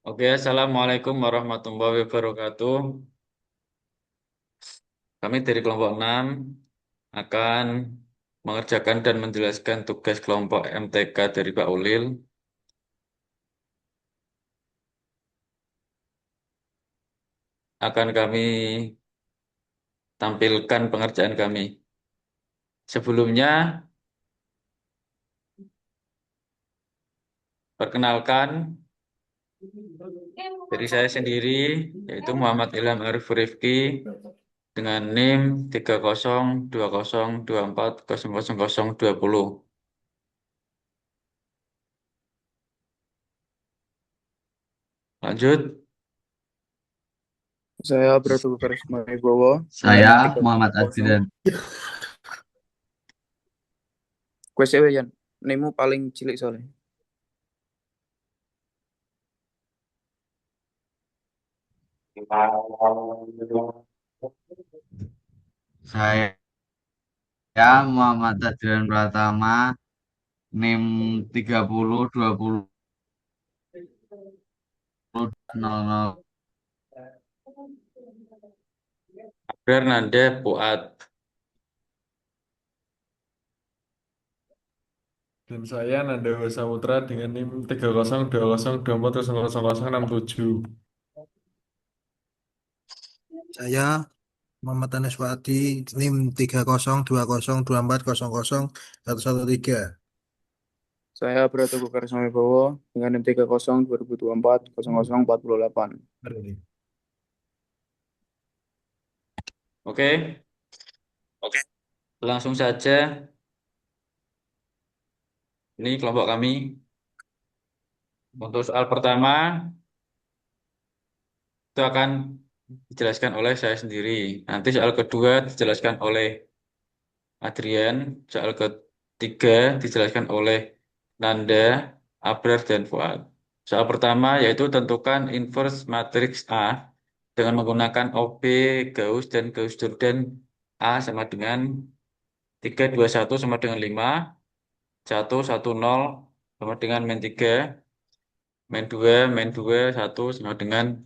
Oke, Assalamualaikum warahmatullahi wabarakatuh. Kami dari kelompok 6 akan mengerjakan dan menjelaskan tugas kelompok MTK dari Pak Ulil. Akan kami tampilkan pengerjaan kami. Sebelumnya, perkenalkan dari saya sendiri, yaitu Muhammad Ilham Arif Rifki, dengan NIM 3020240020. Lanjut. Saya Bratogo Karisma Wibowo dengan NIM Saya 3. Muhammad Adrian. Kues Yan, NIMmu paling cilik soalnya. Saya Muhammad Adrian Pratama, NIM 30200000. Bernanda Puat. Dan saya Nanda Saputra dengan NIM 3020240067. Saya Muhammad Anas Wadi, NIM 302024001113. Saya Bratogo Karisma Wibowo dengan NIM 3020240048. Oke, langsung saja. Ini kelompok kami. Untuk soal pertama, itu akan dijelaskan oleh saya sendiri. Nanti soal kedua dijelaskan oleh Adrian. Soal ketiga dijelaskan oleh Nanda, Abrar, dan Fuad. Soal pertama yaitu tentukan inverse matriks A dengan menggunakan OP, Gauss, dan Gauss-Jordan. A sama dengan 3, 2, 1 sama dengan 5, 1, 1, 0 sama dengan min 3, min 2, min 2, 1 sama dengan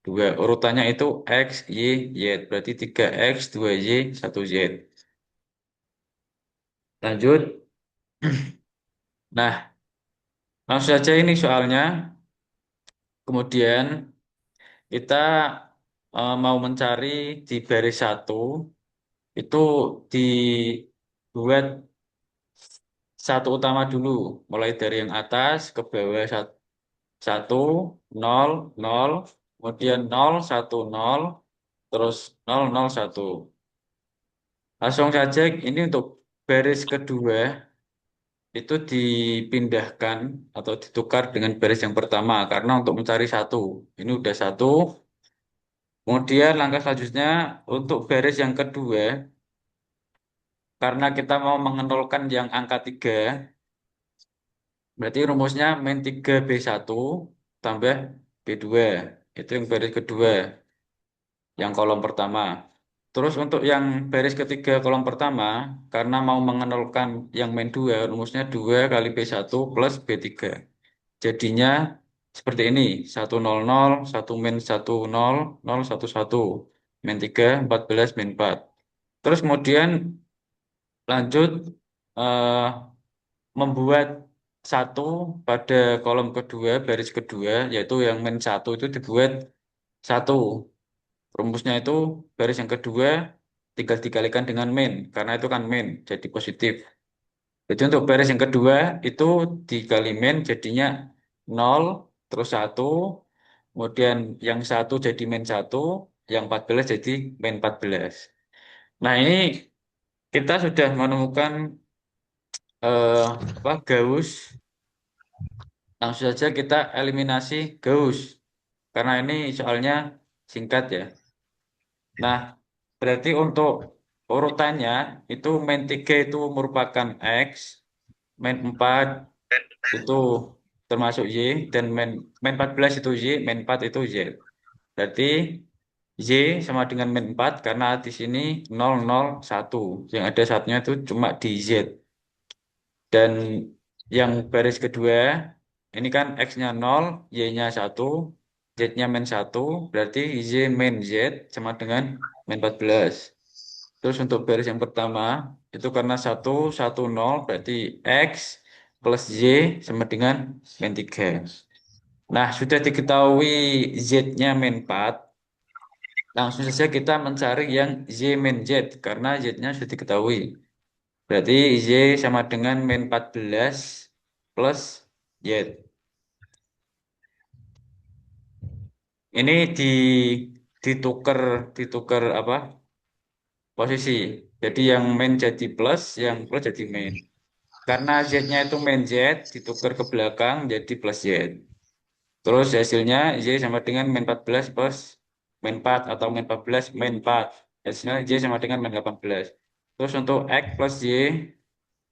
2. Urutannya itu X, Y, Y. Berarti 3X, 2Y, 1Z. Lanjut. Nah, langsung saja ini soalnya. Kemudian kita mau mencari di baris 1, itu dibuat satu utama dulu. Mulai dari yang atas ke bawah, 1, 0, 0, kemudian 0, 1, 0, terus 0, 0, 1. Langsung saja ini untuk baris kedua itu dipindahkan atau ditukar dengan baris yang pertama karena untuk mencari 1. Ini udah 1. Kemudian langkah selanjutnya untuk baris yang kedua, karena kita mau mengenolkan yang angka 3, berarti rumusnya min 3B1 tambah B2. Itu yang baris kedua, yang kolom pertama. Terus untuk yang baris ketiga kolom pertama, karena mau mengenolkan yang min 2, rumusnya 2 kali B1 plus B3. Jadinya seperti ini, 100, 1 min 10, 011, min 3, 14, min 4. Terus kemudian lanjut eh, membuat 1 pada kolom kedua, baris kedua, yaitu yang min 1 itu dibuat 1. Rumusnya itu baris yang kedua tinggal dikalikan dengan min, karena itu kan min, jadi positif. Jadi untuk baris yang kedua itu dikali min jadinya 0, terus 1, kemudian yang 1 jadi min 1, yang 14 jadi min 14. Nah ini kita sudah menemukan Gauss. Langsung saja kita eliminasi Gauss, karena ini soalnya singkat ya. Nah, berarti untuk urutannya itu min 3 itu merupakan X, min 4 itu termasuk Y, dan min 14 itu Y, min 4 itu Z. Berarti Y sama dengan min 4 karena di sini 001. Yang ada satunya itu cuma di Z. Dan yang baris kedua, ini kan X-nya 0, Y-nya 1. Z-nya min 1, berarti Y min Z sama dengan min 14. Terus untuk baris yang pertama, itu karena 1, 1, 0, berarti X plus Y sama dengan min 3. Nah, sudah diketahui Z-nya min 4, langsung saja kita mencari yang Y min Z, karena Z-nya sudah diketahui. Berarti Y sama dengan min 14 plus Z. Ini ditukar ditukar apa? Posisi. Jadi yang min jadi plus, yang plus jadi min. Karena Z-nya itu min Z, ditukar ke belakang jadi plus Z. Terus hasilnya Y sama dengan min 14 plus min 4 atau min 14 min 4. Hasilnya Y sama dengan min 18. Terus untuk X plus Y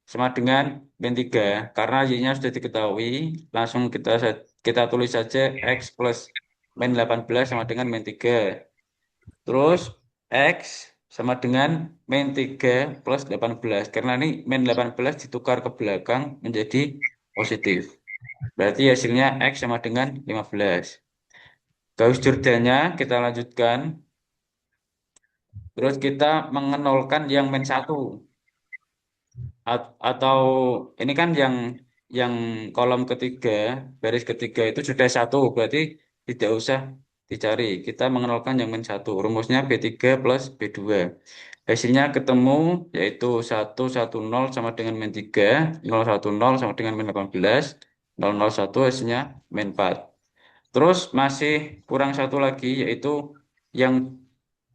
sama dengan min 3. Karena Y-nya sudah diketahui, langsung kita tulis saja X plus min 18 sama dengan min 3. Terus X sama dengan min 3 plus 18. Karena ini min 18 ditukar ke belakang menjadi positif. Berarti hasilnya X sama dengan 15. Gauss Jordannya kita lanjutkan. Terus kita mengenolkan yang min 1. Atau ini kan yang kolom ketiga, baris ketiga itu sudah 1. Berarti tidak usah dicari. Kita mengenolkan yang min 1. Rumusnya B3 plus B2. Hasilnya ketemu yaitu 1, 1, 0 sama dengan min 3, 0, 1, 0 sama dengan min 18, 0, 0, 1 hasilnya min 4. Terus masih kurang satu lagi yaitu yang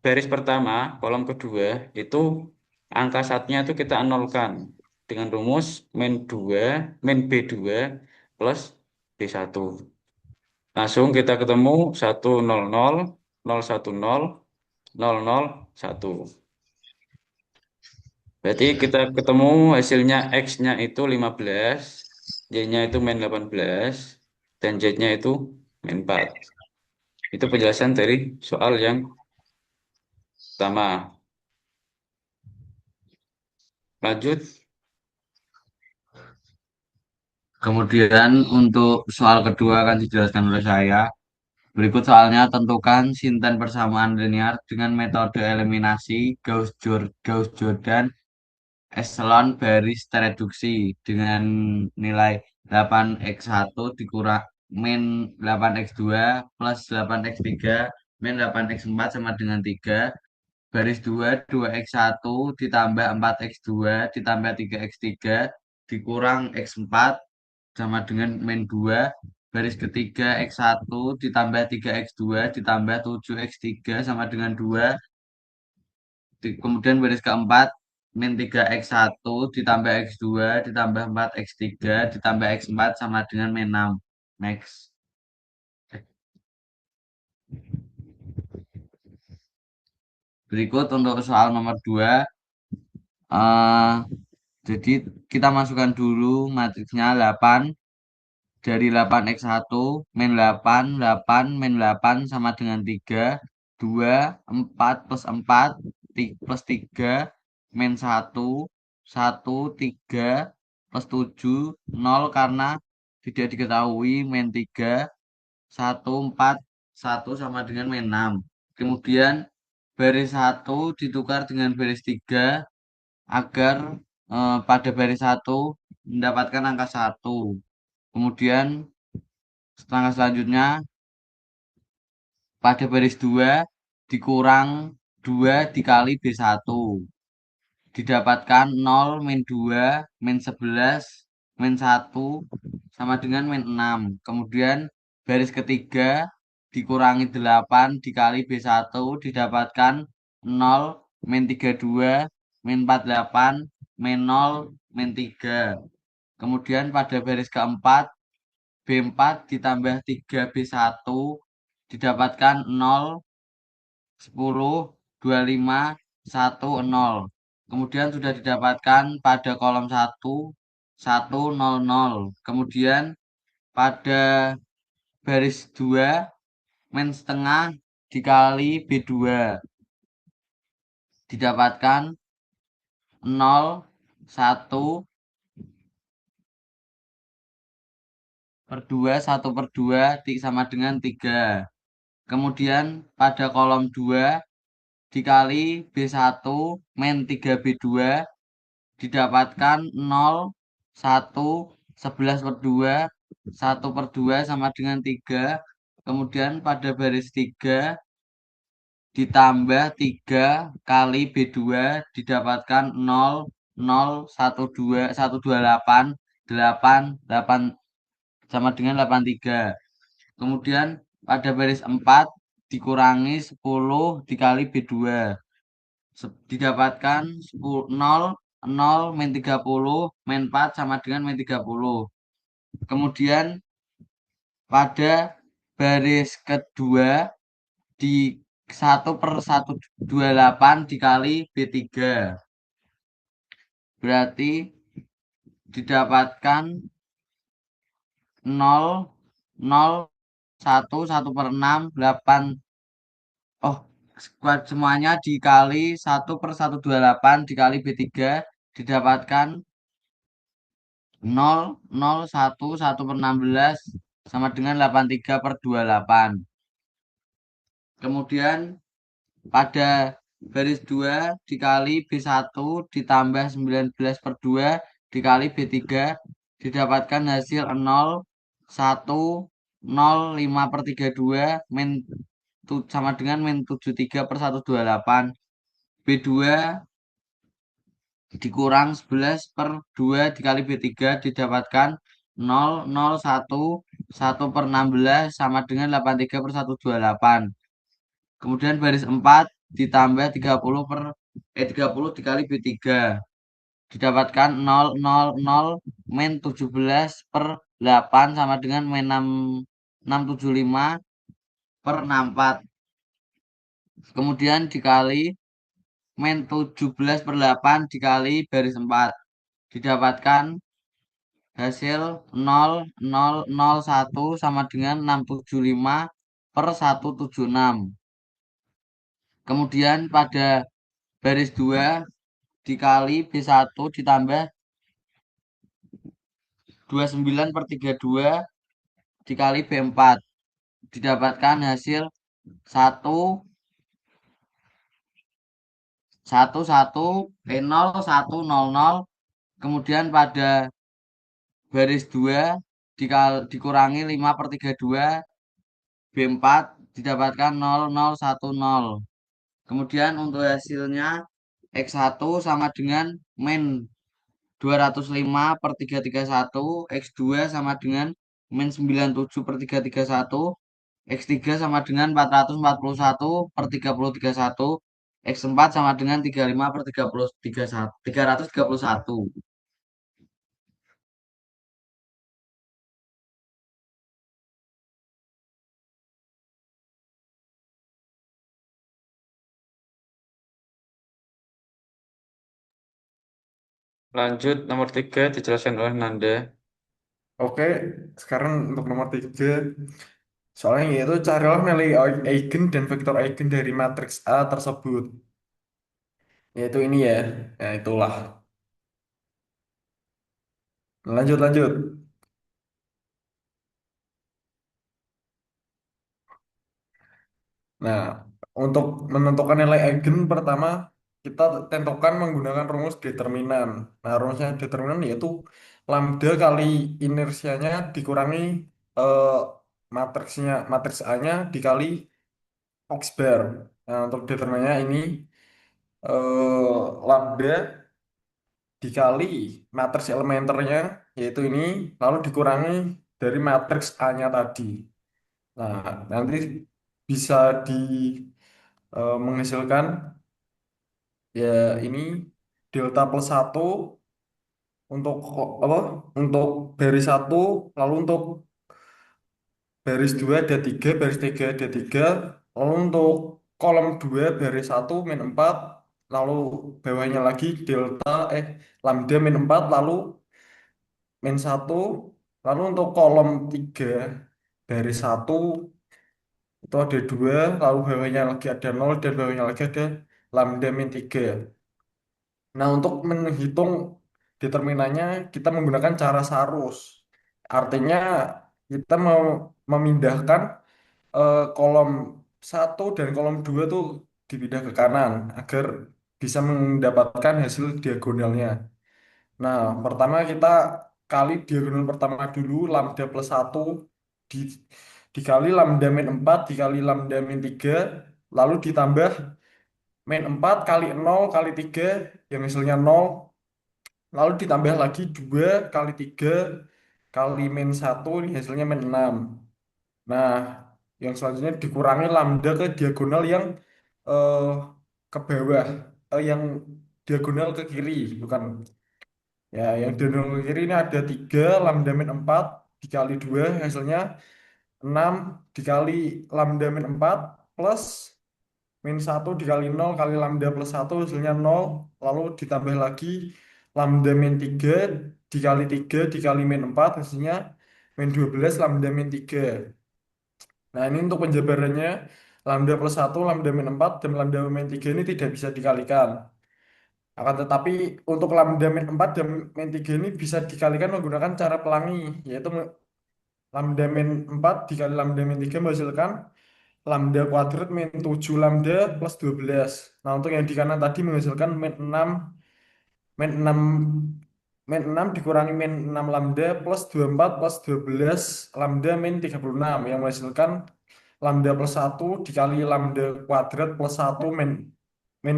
baris pertama, kolom kedua, itu angka satunya itu kita nolkan dengan rumus min 2, min B2 plus B1. Langsung kita ketemu 1, 0, 0, 0, 1, 0, 0, 0, 1. Berarti kita ketemu hasilnya X-nya itu 15, Y-nya itu min 18, dan Z-nya itu min 4. Itu penjelasan dari soal yang pertama. Lanjut. Kemudian untuk soal kedua akan dijelaskan oleh saya. Berikut soalnya, tentukan sinten persamaan linear dengan metode eliminasi Gauss-Jordan epsilon baris tereduksi dengan nilai 8x1 dikurang min 8x2 plus 8x3 min 8x4 sama dengan 3. Baris 2, 2x1 ditambah 4x2 ditambah 3x3 dikurang x4 sama dengan min 2. Baris ketiga, x1 ditambah 3x2 ditambah 7x3 sama dengan 2. Kemudian baris keempat, min 3x1 ditambah x2 ditambah 4x3 ditambah x4 sama dengan min 6. Next. Berikut untuk soal nomor 2. Jadi kita masukkan dulu matriksnya 8. Dari 8x1 min 8, 8 min 8 sama dengan 3. 2, 4 plus 4 plus 3 min 1, 1, 3 plus 7, 0 karena tidak diketahui min 3, 1, 4, 1 sama dengan min 6. Kemudian baris 1 ditukar dengan baris 3 agar pada baris 1 mendapatkan angka 1. Kemudian angka selanjutnya pada baris 2 dikurang 2 dikali B1. Didapatkan 0, min 2, min 11, min 1, sama dengan min 6. Kemudian baris ketiga dikurangi 8 dikali B1 didapatkan 0, min 32, min 48, min 0, min 3. Kemudian pada baris keempat B4 ditambah 3B1 didapatkan 0, 10, 25, 1, 0. Kemudian sudah didapatkan pada kolom 1, 1, 0, 0. Kemudian pada baris 2, min setengah dikali B2 didapatkan 0, 1 per 2, 1 per 2 sama dengan 3. Kemudian pada kolom 2 dikali B1 min 3B2 didapatkan 0, 1, 11 per 2, 1 per 2 sama dengan 3. Kemudian pada baris 3 ditambah 3 kali B2 didapatkan 0, 0, 1, 2, 128, 8, 8 sama dengan 83. Kemudian pada baris 4 dikurangi 10 dikali B2 didapatkan 10, 0, 0, min 30, min 4 sama dengan min 30. Kemudian pada baris kedua di 1/128 dikali B3. Berarti didapatkan 0, 0, 1, 1/6, 8. Oh, semuanya dikali 1/128 dikali B3 didapatkan 0, 0, 1, 1/16 sama dengan 83/28. Kemudian pada baris 2 dikali B1 ditambah 19 per 2 dikali B3 didapatkan hasil 0, 1, 0, 5/32 min sama dengan min 73/128. B2 dikurang 11 per 2 dikali B3 didapatkan 0, 0, 1, 1/16 sama dengan 83/128. Kemudian baris 4 ditambah 30 dikali B3 didapatkan 0, 0, 0 min 17 per 8 sama dengan min 675 per 64. Kemudian dikali min 17 per 8 dikali baris 4 didapatkan hasil 0, 0, 0, 1 sama dengan 675 per 176. Kemudian pada baris 2 dikali B1 ditambah 29/32 dikali B4 didapatkan hasil 1, 1, 1, 0, 1, 0, 0. Kemudian pada baris 2 dikurangi 5/32 B4 didapatkan 0, 0, 1, 0. Kemudian untuk hasilnya X1 sama dengan min 205/331, X2 sama dengan min 97/331, X3 sama dengan 441/3031, X4 sama dengan 35/331. Lanjut nomor 3 dijelaskan oleh Nanda. Oke, sekarang untuk nomor 3. Soalnya yaitu carilah nilai eigen dan vektor eigen dari matriks A tersebut. Yaitu ini ya. Nah, itulah. Lanjut, lanjut. Nah, untuk menentukan nilai eigen pertama kita tentukan menggunakan rumus determinan. Nah, rumusnya determinan yaitu lambda kali inersianya dikurangi eh, matriks A-nya dikali X bar. Nah, untuk determinannya ini lambda dikali matriks elementernya yaitu ini lalu dikurangi dari matriks A-nya tadi. Nah, nanti bisa menghasilkan ya ini delta plus 1 untuk apa? Untuk baris 1, lalu untuk baris 2 ada 3, baris 3 ada 3, lalu untuk kolom 2 baris 1 min 4, lalu bawahnya lagi delta lambda min 4, lalu min 1, lalu untuk kolom 3 baris 1 itu ada 2, lalu bawahnya lagi ada 0 dan bawahnya lagi ada lambda min 3. Nah, untuk menghitung determinannya kita menggunakan cara Sarus. Artinya kita mau memindahkan kolom satu dan kolom 2 tuh dipindah ke kanan agar bisa mendapatkan hasil diagonalnya. Nah, pertama kita kali diagonal pertama dulu, lambda plus 1 di, dikali lambda min 4 dikali lambda min 3, lalu ditambah min 4 kali 0 kali 3 yang hasilnya 0, lalu ditambah lagi 2 kali 3 kali min 1 ini hasilnya min 6. Nah, yang selanjutnya dikurangi lambda ke diagonal yang eh, ke bawah, yang diagonal ke kiri, bukan. Ya, yang diagonal ke kiri ini ada 3 lambda min 4 dikali 2 hasilnya 6 dikali lambda min 4 plus min 1 dikali 0 kali lambda plus 1 hasilnya 0. Lalu ditambah lagi lambda min 3 dikali 3 dikali min 4 hasilnya min 12 lambda min 3. Nah, ini untuk penjabarannya lambda plus 1, lambda min 4, dan lambda min 3 ini tidak bisa dikalikan. Akan tetapi untuk lambda min 4 dan min 3 ini bisa dikalikan menggunakan cara pelangi, yaitu lambda min 4 dikali lambda min 3 menghasilkan lambda kuadrat min 7 lambda plus 12. Nah, untuk yang di kanan tadi menghasilkan min 6 min 6 dikurangi min 6 lambda plus 24 plus 12 lambda min 36 yang menghasilkan lambda plus 1 dikali lambda kuadrat plus 1 min 1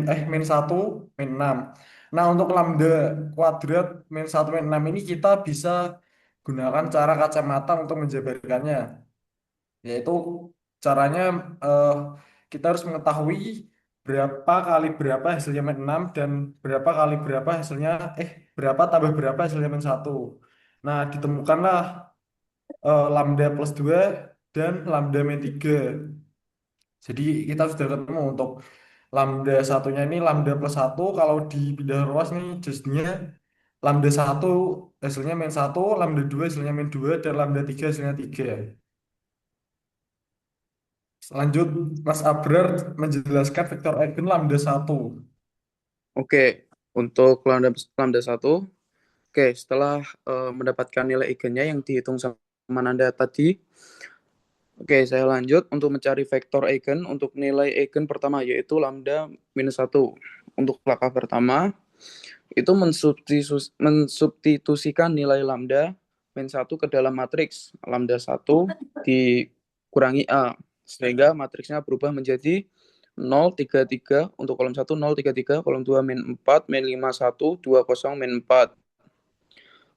min 6. Nah, untuk lambda kuadrat min 1 min 6 ini kita bisa gunakan cara kacamata untuk menjabarkannya. Yaitu caranya eh, kita harus mengetahui berapa kali berapa hasilnya min 6 dan berapa kali berapa hasilnya berapa tambah berapa hasilnya min 1. Nah, ditemukanlah lambda plus 2 dan lambda min 3. Jadi kita sudah ketemu untuk lambda satunya ini lambda plus 1, kalau dipindah ruas nih jadinya lambda 1 hasilnya min 1, lambda 2 hasilnya min 2, dan lambda 3 hasilnya 3. Lanjut, Mas Abrar menjelaskan vektor eigen lambda 1. Oke, untuk lambda lambda 1. Oke, setelah mendapatkan nilai eigennya yang dihitung sama Nanda tadi, oke, saya lanjut untuk mencari vektor eigen untuk nilai eigen pertama, yaitu lambda minus 1. Untuk langkah pertama, itu mensubstitusikan nilai lambda min 1 ke dalam matriks lambda 1 dikurangi A, sehingga matriksnya berubah menjadi 0, 3, 3, untuk kolom 1, 0, 3, 3, kolom 2, min 4, min 5, 1, 2, 0, min 4.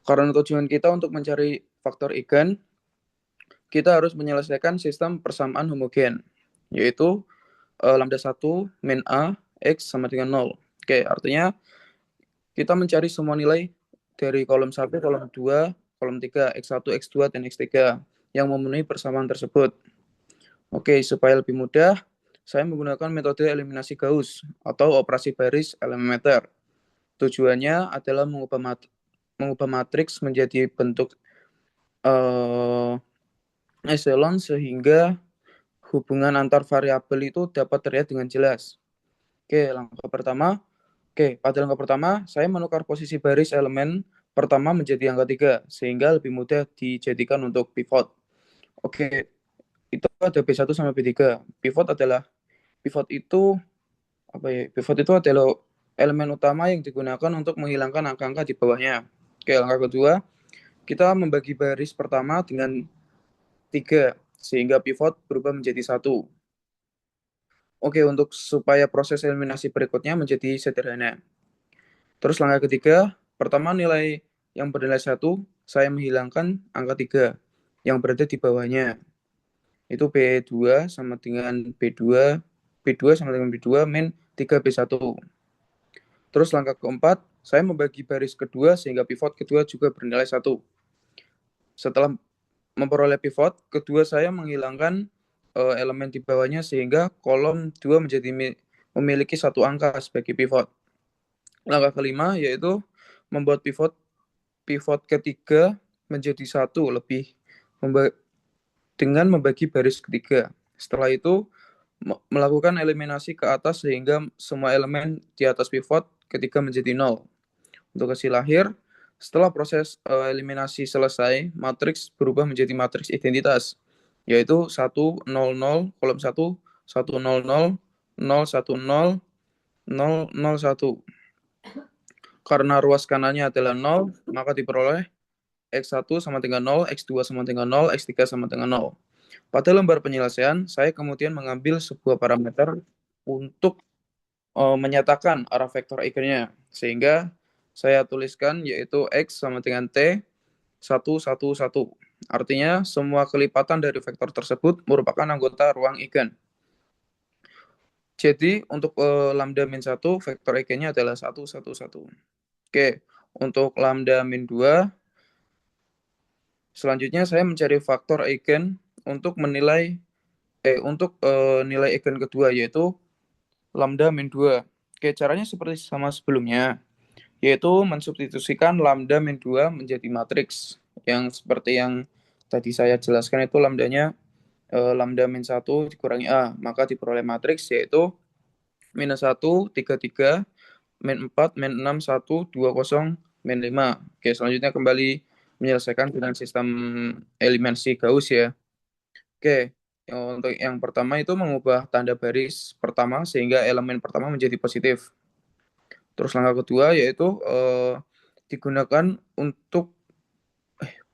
Karena tujuan kita untuk mencari faktor eigen, kita harus menyelesaikan sistem persamaan homogen, yaitu lambda 1 min A X sama dengan 0. Oke, artinya kita mencari semua nilai dari kolom 1, kolom 2, kolom 3, X1, X2, dan X3 yang memenuhi persamaan tersebut. Oke, supaya lebih mudah, saya menggunakan metode eliminasi Gauss atau operasi baris elemen meter. Tujuannya adalah mengubah matriks menjadi bentuk echelon sehingga hubungan antar variabel itu dapat terlihat dengan jelas. Oke, pada langkah pertama, saya menukar posisi baris elemen pertama menjadi angka 3, sehingga lebih mudah dijadikan untuk pivot. Oke, itu ada B1 sama B3. Pivot itu adalah elemen utama yang digunakan untuk menghilangkan angka-angka di bawahnya. Oke, langkah kedua, kita membagi baris pertama dengan 3, sehingga pivot berubah menjadi 1. Oke, untuk supaya proses eliminasi berikutnya menjadi sederhana. Terus langkah ketiga, pertama nilai yang bernilai 1, saya menghilangkan angka 3 yang berada di bawahnya. Itu B2 sama dengan B2 sama dengan B2 min 3B1. Terus langkah keempat, saya membagi baris kedua sehingga pivot kedua juga bernilai 1. Setelah memperoleh pivot kedua, saya menghilangkan elemen di bawahnya sehingga kolom 2 memiliki satu angka sebagai pivot. Langkah kelima yaitu membuat pivot ketiga menjadi 1 lebih dengan membagi baris ketiga. Setelah itu melakukan eliminasi ke atas sehingga semua elemen di atas pivot ketiga menjadi 0. Untuk hasil akhir, setelah proses eliminasi selesai, matriks berubah menjadi matriks identitas, yaitu 1, 0, 0, kolom 1, 1, 0, 0, 1, 0, 0, 1. Karena ruas kanannya adalah 0, maka diperoleh X1 sama dengan 0, X2 sama dengan 0, X3 sama dengan 0. Pada lembar penyelesaian, saya kemudian mengambil sebuah parameter untuk menyatakan arah vektor eigennya. Sehingga saya tuliskan yaitu X sama dengan T 1, 1, 1. Artinya semua kelipatan dari vektor tersebut merupakan anggota ruang eigen. Jadi untuk lambda min 1, vektor eigennya adalah 1, 1, 1. Oke, untuk lambda min 2, selanjutnya saya mencari faktor eigen untuk menilai nilai eigen kedua, yaitu lambda min 2. Oke, caranya seperti sama sebelumnya, yaitu mensubstitusikan lambda min 2 menjadi matriks. Yang seperti yang tadi saya jelaskan itu lambdanya lambda min 1 dikurangi A, maka diperoleh matriks yaitu minus 1, 3, 3, min 4, min 6, 1, 2, 0, min 5. Oke, selanjutnya kembali menyelesaikan dengan sistem eliminasi Gauss ya. Oke, untuk yang pertama itu mengubah tanda baris pertama sehingga elemen pertama menjadi positif. Terus langkah kedua yaitu digunakan untuk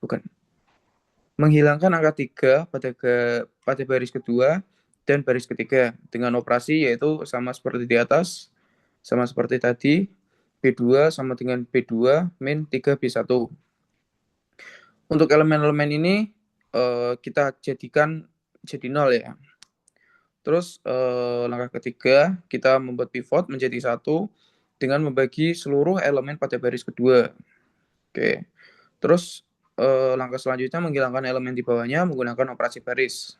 bukan menghilangkan angka 3 pada baris kedua dan baris ketiga dengan operasi yaitu sama seperti di atas, sama seperti tadi, B2 sama dengan B2 min 3B1. Untuk elemen-elemen ini kita jadikan jadi 0 ya. Terus langkah ketiga kita membuat pivot menjadi 1 dengan membagi seluruh elemen pada baris kedua. Oke. Terus langkah selanjutnya menghilangkan elemen di bawahnya menggunakan operasi baris.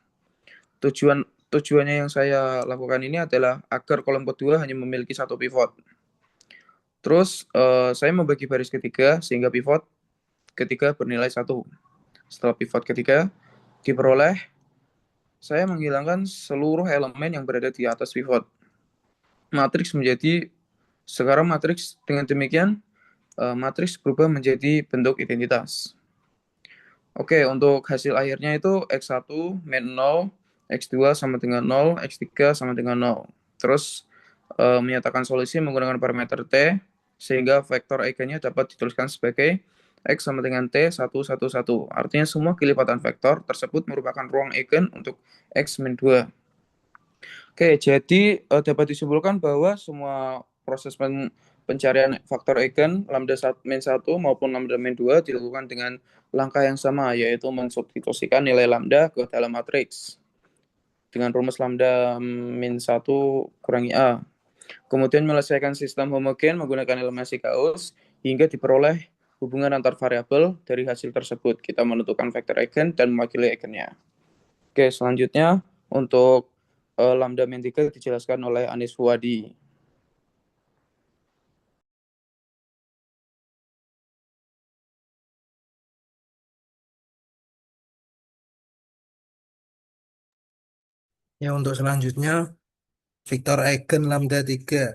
Tujuannya yang saya lakukan ini adalah agar kolom kedua hanya memiliki satu pivot. Terus saya membagi baris ketiga sehingga pivot ketiga bernilai 1. Setelah pivot ketiga diperoleh, saya menghilangkan seluruh elemen yang berada di atas pivot. Matriks menjadi sekarang matriks dengan demikian matriks berubah menjadi bentuk identitas. Oke, untuk hasil akhirnya itu X1 min 0, X2 sama dengan 0, X3 sama dengan 0. Terus menyatakan solusi menggunakan parameter T, sehingga vektor eigennya dapat dituliskan sebagai X sama dengan T 1, 1, 1. Artinya semua kelipatan vektor tersebut merupakan ruang eigen untuk X min 2. Oke, jadi dapat disimpulkan bahwa semua proses pencarian faktor eigen lambda min 1 maupun lambda min 2 dilakukan dengan langkah yang sama, yaitu mensubstitusikan nilai lambda ke dalam matriks dengan rumus lambda min 1 kurangi A. Kemudian menyelesaikan sistem homogen menggunakan eliminasi Gauss hingga diperoleh hubungan antar variabel. Dari hasil tersebut kita menentukan vektor eigen dan mewakili eigennya. Oke, selanjutnya untuk lambda min 3 dijelaskan oleh Anis Fuadi. Ya, untuk selanjutnya, Victor Eigen lambda 3.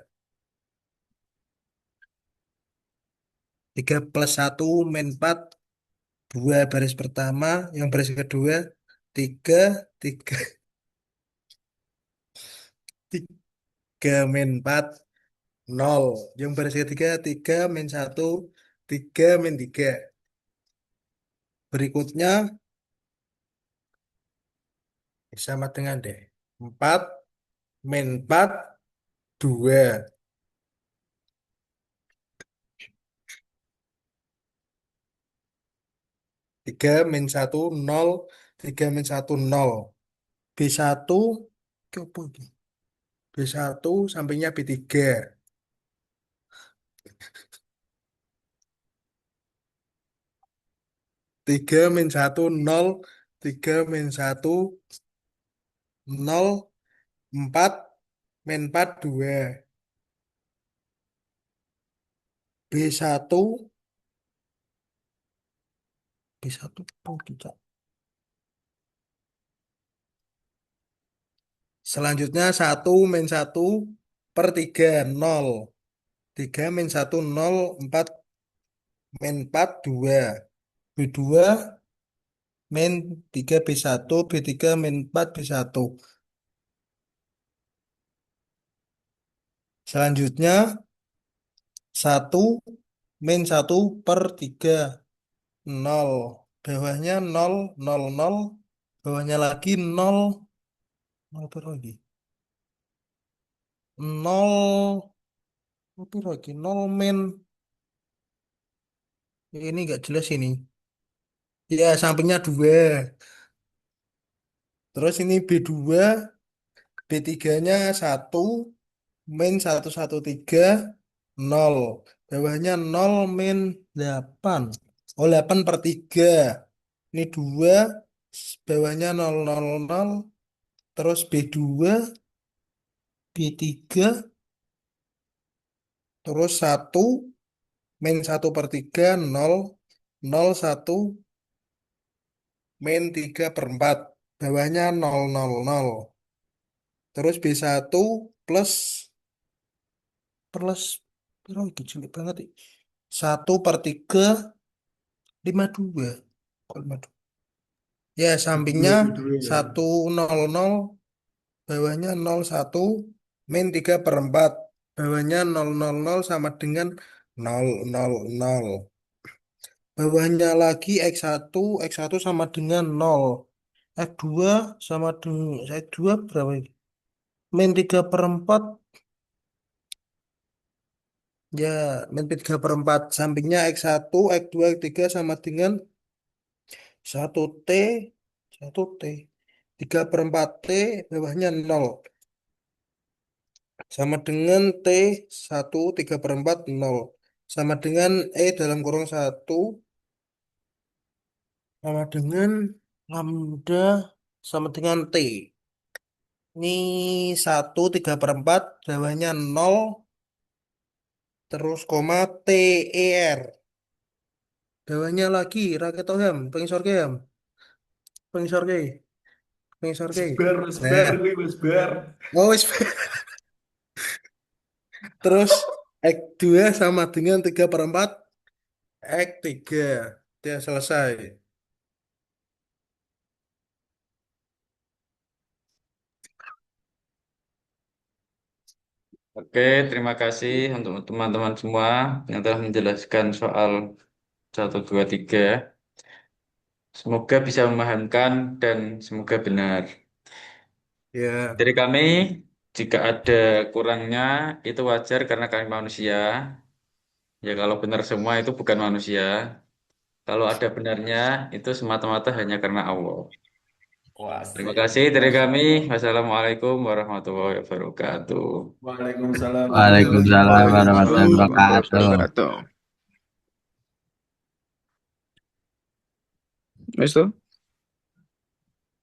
3 plus 1 min 4. 2 baris pertama. Yang baris kedua. 3. 3. 3 min 4. 0. Yang baris ketiga. 3 min 1. 3 min 3. Berikutnya. Sama dengan D. 4 min 4. 2. 3 min 1 0. 3 min 1 0. B1 ke apa ini? B1 sampingnya B3. 3 min 1 0. 3 min 1 0. 4 min 4 2. B1 B1 oh, tidak. Selanjutnya 1 min 1 per 3 0. 3 min 1 0. 4 min 4 2. B2 min 3 B1. B3 min 4 B1. Selanjutnya 1 min 1/3 nol. Bawahnya 0, 0, 0. Bawahnya lagi 0, 0 berapa lagi? 0, apa lagi? 0 min. Ini nggak jelas ini. Ya, sampingnya 2. Terus ini B2, B3-nya 1, min 113, 0. Bawahnya 0 min 8. Oh, 8/3. Ini 2, bawahnya 0, 0, 0. Terus B2, B3, terus 1, min 1/3, 0, 0, 1, min 3/4. Bawahnya 0, 0, 0. Terus B1 plus, plus, berapa itu jelek banget. 1/3, 52. Kok 52? Ya, sampingnya B2 ya. 1, 0, 0. Bawahnya 0, 1. Min 3/4. Bawahnya 0, 0, 0 sama dengan 0, 0, 0. Bawahnya lagi X1 sama dengan 0. X2 sama dengan X2 berapa ini? Min 3/4. Ya, min 3/4. Sampingnya X1, X2, X3 sama dengan 1T, 1T. 3/4T, bawahnya 0. Sama dengan T1, 3/4, 0. Sama dengan dalam kurung 1, sama dengan lambda, sama dengan T. Ini 1, 3/4, bawahnya 0, terus koma TER. Bawahnya lagi raket oham, pengisor ham, pengisor ke, pengisor ke. Wes bar, Nah, gue wes bar. oh, terus X2 sama dengan 3/4 X3. Dia selesai. Oke, terima kasih untuk teman-teman semua yang telah menjelaskan soal 1, 2, 3. Semoga bisa memahamkan dan semoga benar. Ya, Dari kami, jika ada kurangnya, itu wajar karena kami manusia. Ya, kalau benar semua itu bukan manusia. Kalau ada benarnya, itu semata-mata hanya karena Allah. Terima Wasik. kasih dari Masya kami. Allah. Wassalamualaikum warahmatullahi wabarakatuh. Waalaikumsalam Waalaikumsalam warahmatullahi warahmatullahi Waalaikumsalam wabarakatuh. warahmatullahi wabarakatuh. wabarakatuh. Wes tuh?